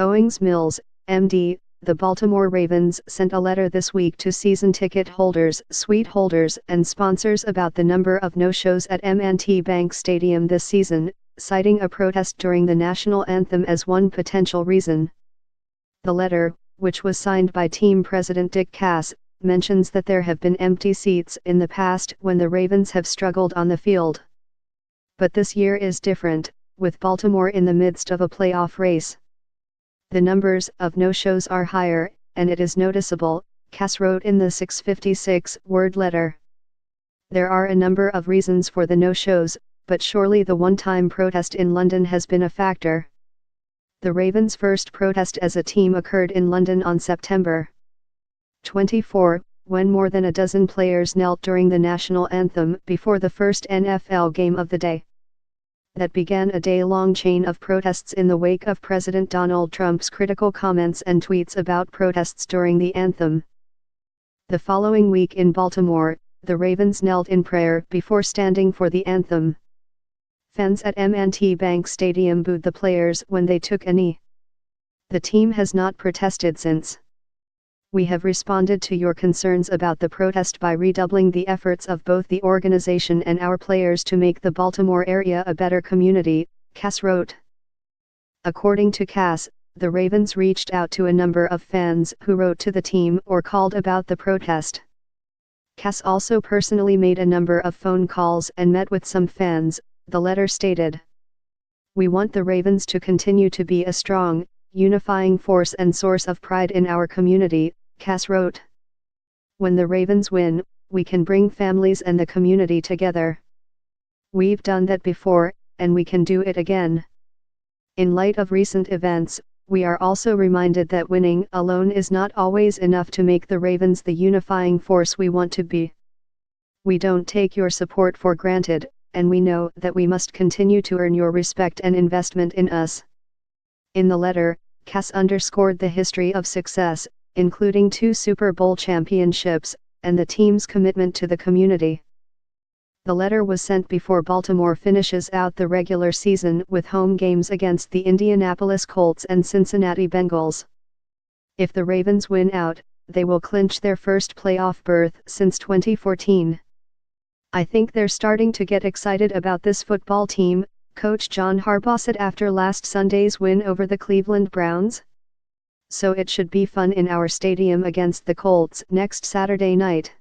Owings Mills, MD, the Baltimore Ravens sent a letter this week to season ticket holders, suite holders, and sponsors about the number of no-shows at M&T Bank Stadium this season, citing a protest during the national anthem as one potential reason. The letter, which was signed by team president Dick Cass, mentions that there have been empty seats in the past when the Ravens have struggled on the field. But this year is different, with Baltimore in the midst of a playoff race. The numbers of no-shows are higher, and it is noticeable, Cass wrote in the 656-word letter. There are a number of reasons for the no-shows, but surely the one-time protest in London has been a factor. The Ravens' first protest as a team occurred in London on September 24, when more than a dozen players knelt during the national anthem before the first NFL game of the day. That began a day-long chain of protests in the wake of President Donald Trump's critical comments and tweets about protests during the anthem. The following week in Baltimore, the Ravens knelt in prayer before standing for the anthem. Fans at M&T Bank Stadium booed the players when they took a knee. The team has not protested since. We have responded to your concerns about the protest by redoubling the efforts of both the organization and our players to make the Baltimore area a better community, Cass wrote. According to Cass, the Ravens reached out to a number of fans who wrote to the team or called about the protest. Cass also personally made a number of phone calls and met with some fans, the letter stated. We want the Ravens to continue to be a strong, unifying force and source of pride in our community, Cass wrote. When the Ravens win, we can bring families and the community together. We've done that before, and we can do it again. In light of recent events, we are also reminded that winning alone is not always enough to make the Ravens the unifying force we want to be. We don't take your support for granted, and we know that we must continue to earn your respect and investment in us. In the letter, Cass underscored the history of success, including 2 Super Bowl championships, and the team's commitment to the community. The letter was sent before Baltimore finishes out the regular season with home games against the Indianapolis Colts and Cincinnati Bengals. If the Ravens win out, they will clinch their first playoff berth since 2014. I think they're starting to get excited about this football team, Coach John Harbaugh said after last Sunday's win over the Cleveland Browns. So it should be fun in our stadium against the Colts next Saturday night.